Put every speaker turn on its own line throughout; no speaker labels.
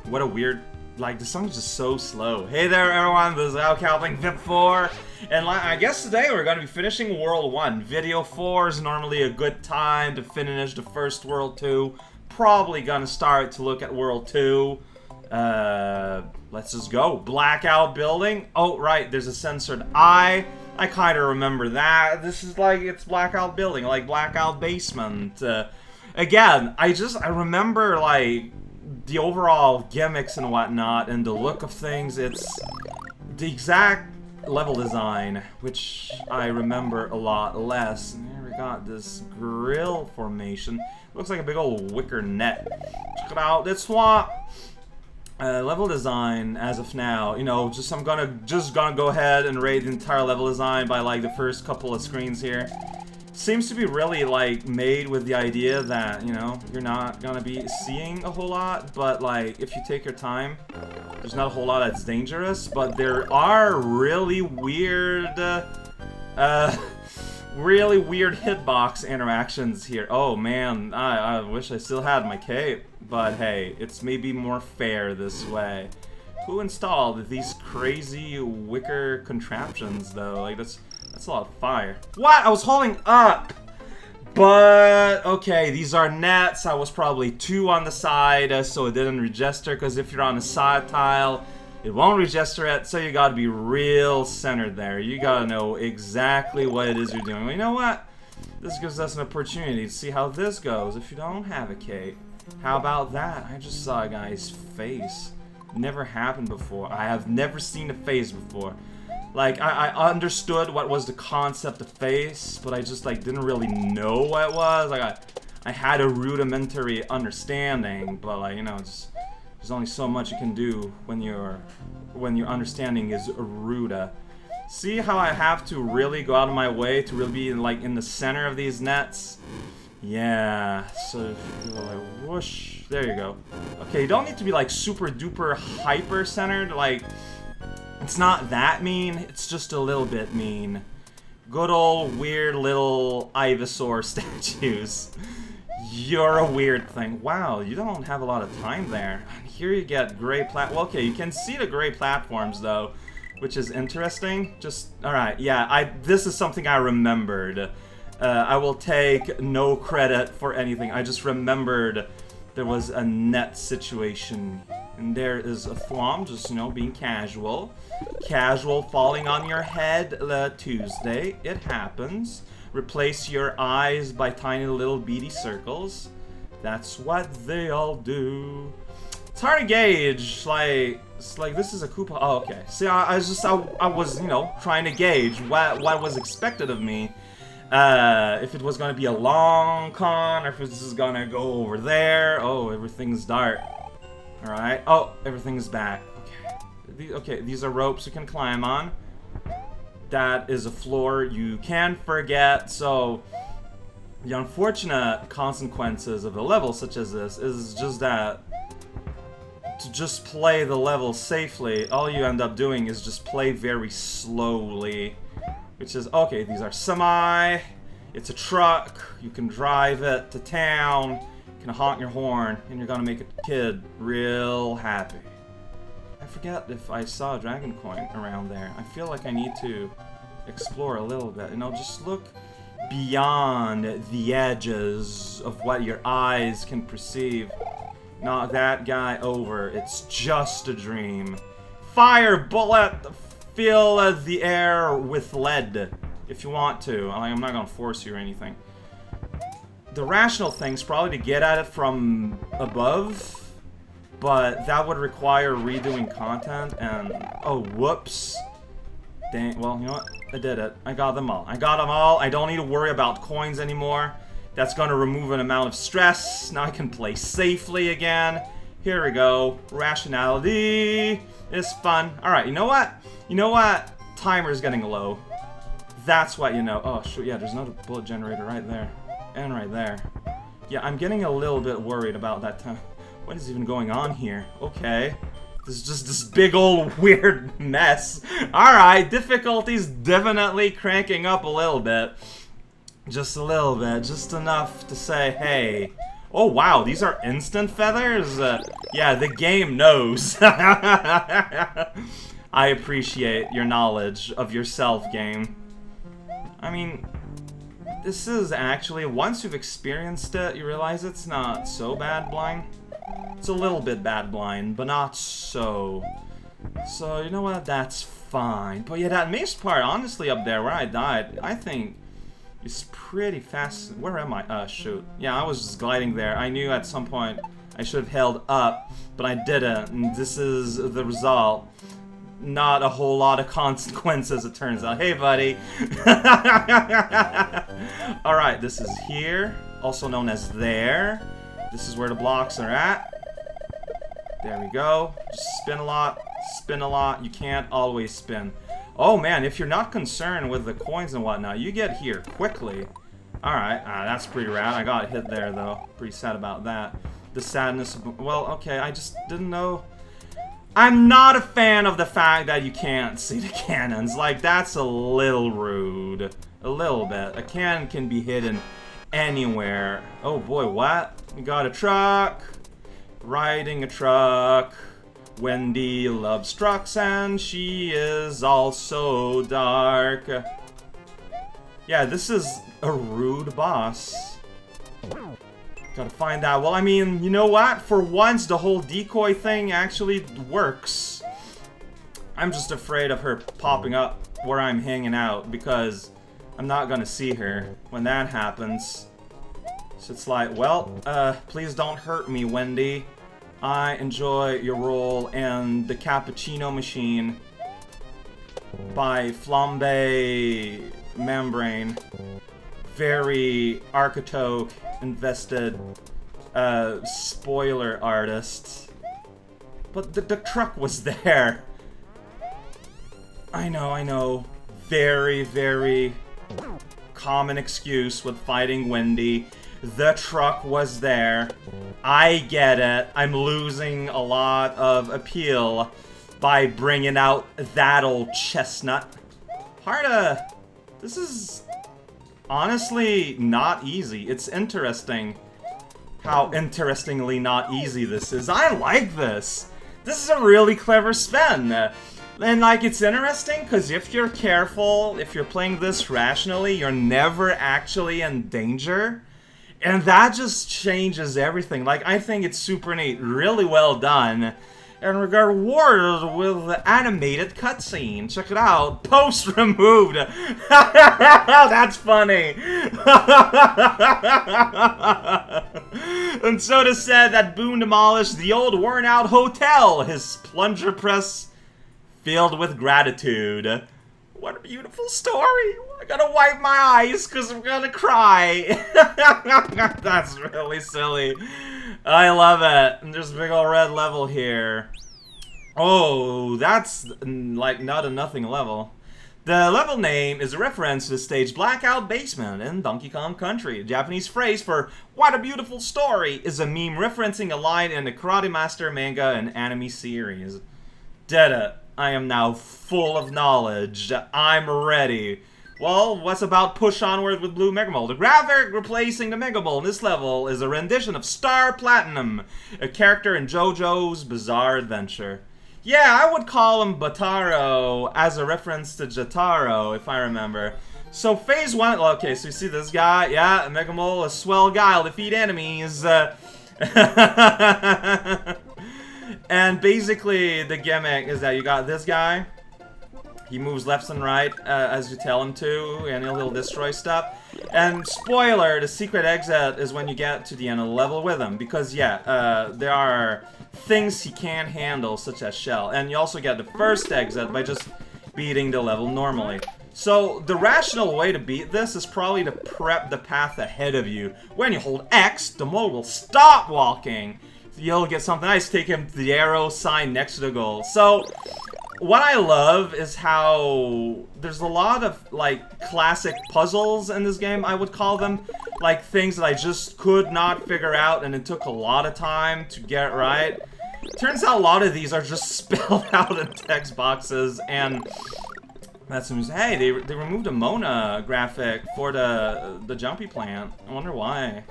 What a weird, like, the song's just so slow. Hey there everyone, this is Blackout Building VIP4, and I guess today we're going to be finishing World 1. Video 4 is normally a good time to finish the first World 2. Probably gonna start to look at World 2. Let's just go. Blackout Building. Oh, right, there's a censored I kind of remember that. This is like, it's Blackout Building, like Blackout Basement. Again, I remember, like, the overall gimmicks and whatnot, and the look of things. It's the exact level design, which I remember a lot less. And here we got this grill formation. Looks like a big old wicker net. Check it out. Let's swap. Level design as of now, you know, I'm gonna go ahead and rate the entire level design by like the first couple of screens here. Seems to be really like made with the idea that, you know, you're not gonna be seeing a whole lot, but like if you take your time, there's not a whole lot that's dangerous, but there are really weird really weird hitbox interactions here. Oh man, I wish I still had my cape, but hey, it's maybe more fair this way. Who installed these crazy wicker contraptions though? Like that's a lot of fire. What? I was holding up! But, okay, these are nets. I was probably 2 on the side, so it didn't register, because if you're on a side tile, it won't register it, so you gotta be real centered there. You gotta know exactly what it is you're doing. Well, you know what? This gives us an opportunity to see how this goes if you don't have a cape. How about that? I just saw a guy's face. Never happened before. I have never seen a face before. Like, I understood what was the concept of face, but I just, like, didn't really know what it was. Like, I had a rudimentary understanding, but, like, you know, there's only so much you can do when your understanding is ruda. See how I have to really go out of my way to really be, like, in the center of these nets? Yeah, so if you go, like, whoosh, there you go. Okay, you don't need to be, like, super duper hyper-centered, like... It's not that mean, it's just a little bit mean. Good old weird little Ivysaur statues. You're a weird thing. Wow, you don't have a lot of time there. Here you get gray well, okay, you can see the gray platforms though, which is interesting. Just, alright, yeah, this is something I remembered. I will take no credit for anything. I just remembered there was a net situation. And there is a thwomp, just, you know, being casual. Casual falling on your head Tuesday. It happens. Replace your eyes by tiny little beady circles. That's what they all do. It's hard to gauge, like, it's like this is a Koopa. Oh, okay. See, I was, you know, trying to gauge what was expected of me. If it was gonna be a long con, or if it's just gonna go over there. Oh, everything's dark. Alright. Oh, everything's back. Okay, these are ropes you can climb on. That is a floor you can't forget. So, the unfortunate consequences of a level such as this is just that to just play the level safely, all you end up doing is just play very slowly. Which is, okay, these are semi. It's a truck. You can drive it to town. Honk your horn, and you're gonna make a kid real happy. I forget if I saw a dragon coin around there. I feel like I need to explore a little bit. You know, just look beyond the edges of what your eyes can perceive. Knock that guy over. It's just a dream. Fire bullet! Fill the air with lead if you want to. I'm not gonna force you or anything. The rational thing's probably to get at it from above, but that would require redoing content, and oh, whoops. Dang, well, you know what? I did it. I got them all. I got them all. I don't need to worry about coins anymore. That's gonna remove an amount of stress. Now I can play safely again. Here we go. Rationality is fun. Alright, you know what? You know what? Timer's getting low. That's what you know. Oh, shoot, yeah, there's another bullet generator right there. And right there. Yeah, I'm getting a little bit worried about that time. What is even going on here? Okay. This is just this big old weird mess. Alright, difficulty's definitely cranking up a little bit. Just a little bit. Just enough to say, hey, Oh wow, these are instant feathers? Yeah, the game knows. I appreciate your knowledge of yourself, game. I mean, this is actually, once you've experienced it, you realize it's not so bad blind. It's a little bit bad blind, but not so. So, you know what? That's fine. But yeah, that maze part, honestly, up there where I died, I think is pretty fast. Where am I? Shoot. Yeah, I was just gliding there. I knew at some point I should have held up, but I didn't. And this is the result. Not a whole lot of consequences, it turns out. Hey, buddy. Alright, this is here, also known as there. This is where the blocks are at. There we go. Just spin a lot, spin a lot. You can't always spin. Oh man, if you're not concerned with the coins and whatnot, you get here quickly. Alright, that's pretty rad. I got hit there though. Pretty sad about that. The sadness of, well, okay, I just didn't know. I'm not a fan of the fact that you can't see the cannons. Like, that's a little rude. A little bit. A cannon can be hidden anywhere. Oh boy, what? We got a truck. Riding a truck. Wendy loves trucks and she is also dark. Yeah, this is a rude boss. Gotta find out. Well, I mean, you know what? For once, the whole decoy thing actually works. I'm just afraid of her popping up where I'm hanging out because I'm not gonna see her when that happens. So it's like, well, please don't hurt me, Wendy. I enjoy your role in the cappuccino machine by Flambe Membrane. Very Architoke invested spoiler artist. But the truck was there. I know. Very, very common excuse with fighting Wendy. The truck was there. I get it. I'm losing a lot of appeal by bringing out that old chestnut. This is honestly not easy. It's interesting how interestingly not easy this is. I like this. This is a really clever spin. And like, it's interesting because if you're careful, if you're playing this rationally, you're never actually in danger. And that just changes everything. Like, I think it's super neat, really well done, and rewarded with animated cutscene. Check it out. Post removed. That's funny. And Soda said that Boone demolished the old worn-out hotel. His plunger press filled with gratitude. What a beautiful story. I gotta wipe my eyes because I'm gonna cry. That's really silly. I love it. And there's a big old red level here. Oh, that's like not a nothing level. The level name is a reference to the stage Blackout Basement in Donkey Kong Country. The Japanese phrase for "what a beautiful story" is a meme referencing a line in the Karate Master manga and anime series. Did it. I am now full of knowledge. I'm ready. Well, what's about Push Onward with Blue Mega Ball? The graphic replacing the Mega Ball in this level is a rendition of Star Platinum, a character in JoJo's Bizarre Adventure. Yeah, I would call him Bataro as a reference to Jotaro, if I remember. So phase 1, okay, so you see this guy, yeah, Mega Ball, a swell guy, will defeat enemies. And basically, the gimmick is that you got this guy. He moves left and right as you tell him to, and he'll destroy stuff. And spoiler, the secret exit is when you get to the end of the level with him. Because, yeah, there are things he can't handle, such as Shell. And you also get the first exit by just beating the level normally. So, the rational way to beat this is probably to prep the path ahead of you. When you hold X, the mole will stop walking. You'll get something nice, take him to the arrow sign next to the goal. So, what I love is how there's a lot of, like, classic puzzles in this game, I would call them. Like, things that I just could not figure out, and it took a lot of time to get right. Turns out a lot of these are just spelled out in text boxes, and that's some. Hey, they removed a Mona graphic for the Jumpy Plant. I wonder why.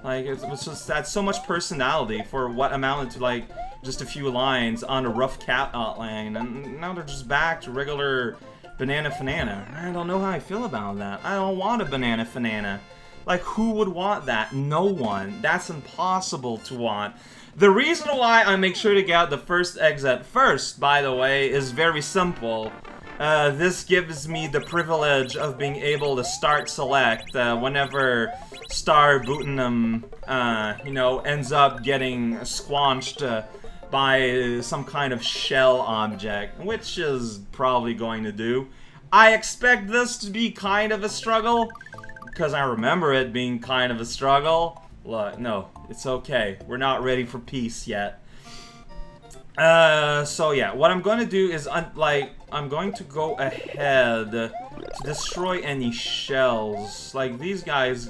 Like, it was just, that's so much personality for what amounted to, like, just a few lines on a rough cat outline, and now they're just back to regular banana fanana. I don't know how I feel about that. I don't want a banana fanana. Like, who would want that? No one. That's impossible to want. The reason why I make sure to get out the first exit first, by the way, is very simple. This gives me the privilege of being able to start select whenever Star Bootenham, you know, ends up getting squanched by some kind of shell object, which is probably going to do. I expect this to be kind of a struggle, because I remember it being kind of a struggle. Look, no, it's okay. We're not ready for peace yet. So yeah, what I'm going to do is, I'm going to go ahead to destroy any shells. Like, these guys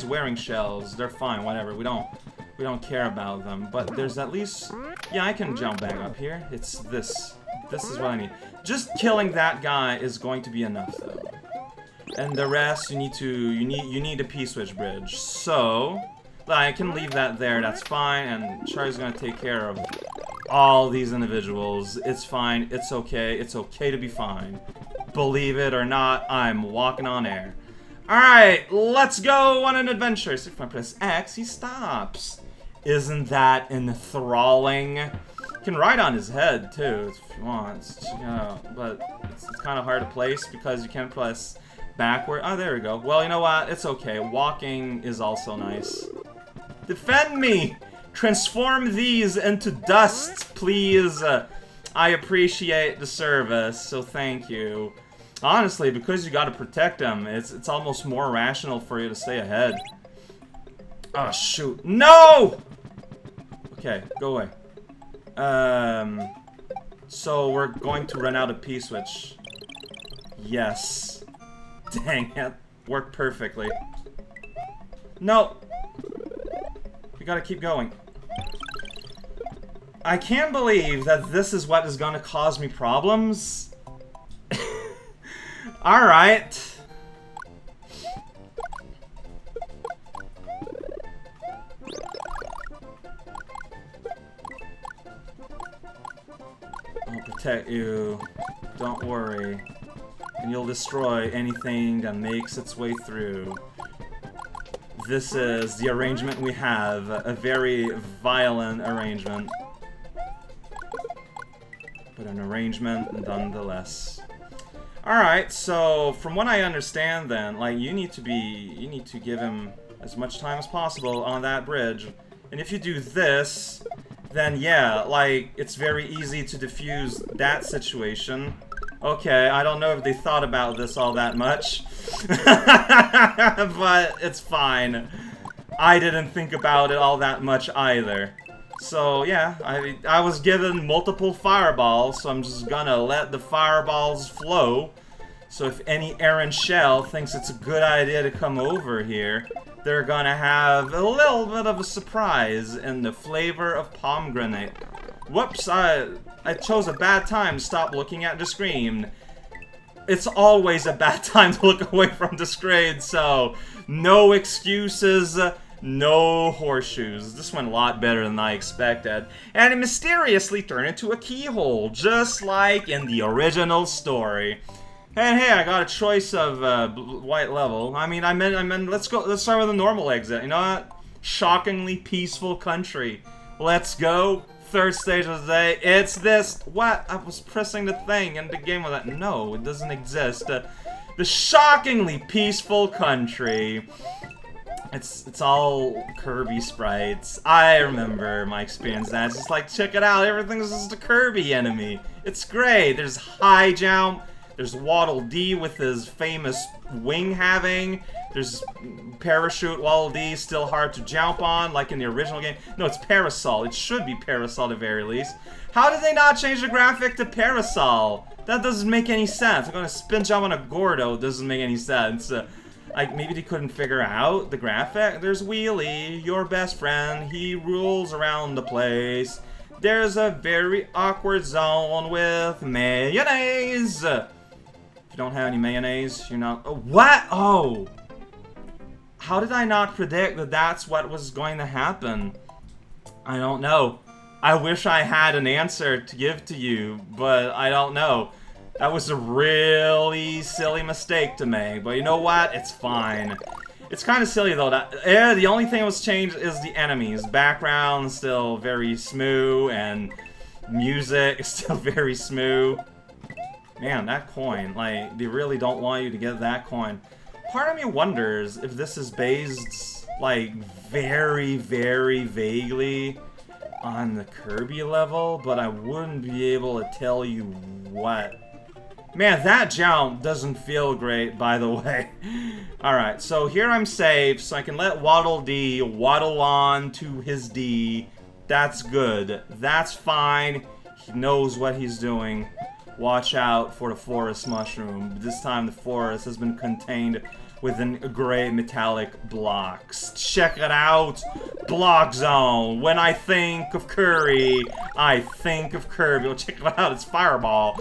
wearing shells, they're fine, whatever. We don't care about them. But there's at least, yeah, I can jump back up here. It's this. This is what I need. Just killing that guy is going to be enough, though. And the rest, you need a P-switch bridge. So, I can leave that there, that's fine, and Charlie's gonna take care of all these individuals. It's fine, it's okay to be fine. Believe it or not, I'm walking on air. Alright, let's go on an adventure. So if I press X, he stops. Isn't that enthralling? You can ride on his head, too, if you want. Yeah, but it's kind of hard to place because you can't press backward. Oh, there we go. Well, you know what? It's okay. Walking is also nice. Defend me! Transform these into dust, please. I appreciate the service, so thank you. Honestly, because you gotta protect them, it's almost more rational for you to stay ahead. Oh, shoot. No! Okay, go away. So we're going to run out of P-switch. Yes. Dang it. Worked perfectly. No! We gotta keep going. I can't believe that this is what is gonna cause me problems. Alright. I'll protect you. Don't worry. And you'll destroy anything that makes its way through. This is the arrangement we have. A very violent arrangement. But an arrangement nonetheless. Alright, so from what I understand then, like, you need to give him as much time as possible on that bridge. And if you do this, then yeah, like, it's very easy to defuse that situation. Okay, I don't know if they thought about this all that much. But it's fine. I didn't think about it all that much either. So yeah, I was given multiple fireballs, so I'm just gonna let the fireballs flow. So if any errant shell thinks it's a good idea to come over here, they're gonna have a little bit of a surprise in the flavor of pomegranate. Whoops, I chose a bad time to stop looking at the screen. It's always a bad time to look away from the screen, so no excuses, no horseshoes. This went a lot better than I expected. And it mysteriously turned into a keyhole, just like in the original story. And hey, I got a choice of white level. I mean, let's start with a normal exit. You know what? Shockingly peaceful country. Let's go. Third stage of the day. It's this. What? I was pressing the thing and the game was like, no, it doesn't exist. The shockingly peaceful country. It's all Kirby sprites. I remember my experience. That's just like, check it out. Everything's just a Kirby enemy. It's great. There's high jump. There's Waddle Dee with his famous wing having. There's Parachute Waddle Dee, still hard to jump on, like in the original game. No, it's Parasol. It should be Parasol at the very least. How did they not change the graphic to Parasol? That doesn't make any sense. I'm gonna spin jump on a Gordo. It doesn't make any sense. Like, maybe they couldn't figure out the graphic. There's Wheelie, your best friend. He rules around the place. There's a very awkward zone with mayonnaise. If you don't have any mayonnaise, you're not... Oh, what? Oh! How did I not predict that that's what was going to happen? I don't know. I wish I had an answer to give to you, but I don't know. That was a really silly mistake to make, but you know what? It's fine. It's kind of silly though. The only thing that was changed is the enemies. Background still very smooth, and music is still very smooth. Man, that coin, like, they really don't want you to get that coin. Part of me wonders if this is based, like, very, very vaguely on the Kirby level, but I wouldn't be able to tell you what. Man, that jump doesn't feel great, by the way. Alright, so here I'm safe, so I can let Waddle Dee waddle on to his D. That's good. That's fine. He knows what he's doing. Watch out for the forest mushroom. This time the forest has been contained within gray metallic blocks. Check it out! Block zone! When I think of Curry, I think of Kirby. Oh, check it out, it's Fireball.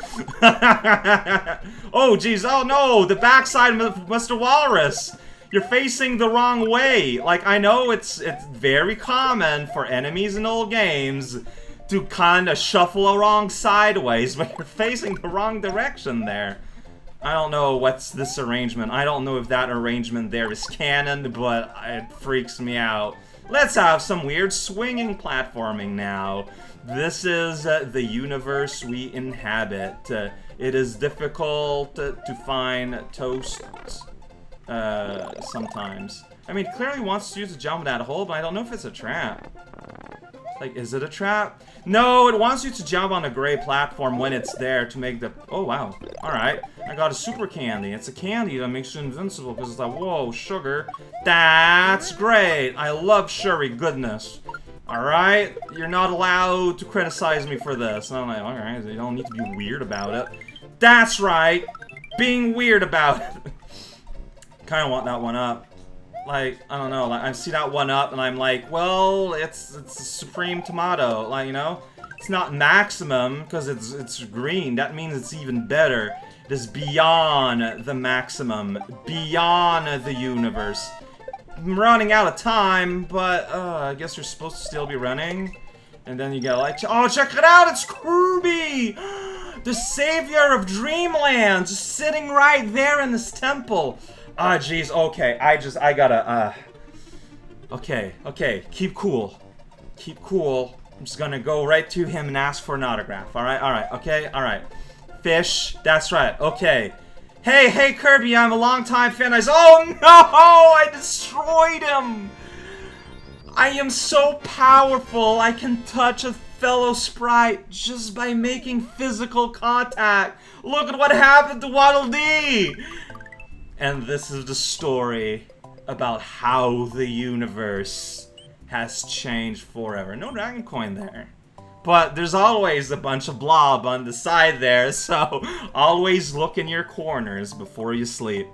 Oh, jeez, oh no! The backside of Mr. Walrus! You're facing the wrong way! Like, I know it's very common for enemies in old games to kind of shuffle along sideways, but you're facing the wrong direction there. I don't know what's this arrangement. I don't know if that arrangement there is canon, but it freaks me out. Let's have some weird swinging platforming now. This is the universe we inhabit. It is difficult to find toast sometimes. I mean, it clearly wants you to jump in that hole, but I don't know if it's a trap. Like, is it a trap? No, it wants you to jump on a gray platform when it's there to make the... Oh, wow. Alright. I got a super candy. It's a candy that makes you invincible because it's like, whoa, sugar. That's great. I love sugary goodness. Alright? You're not allowed to criticize me for this. I'm like, alright, you don't need to be weird about it. That's right. Being weird about it. Kind of want that one up. Like, I don't know, like, I see that one up and I'm like, well, it's a supreme tomato, like, you know? It's not maximum, because it's green, that means it's even better. It is beyond the maximum, beyond the universe. I'm running out of time, but, I guess you're supposed to still be running. And then you get like, oh, check it out, it's Kirby! The savior of Dreamland, just sitting right there in this temple. Ah, jeez, okay, I gotta, okay, keep cool. Keep cool. I'm just gonna go right to him and ask for an autograph, alright, okay, alright. Fish, that's right, okay. Hey, Kirby, I'm a longtime fan. Oh no, I destroyed him! I am so powerful, I can touch a fellow sprite just by making physical contact. Look at what happened to Waddle Dee! And this is the story about how the universe has changed forever. No dragon coin there. But there's always a bunch of blob on the side there, so always look in your corners before you sleep.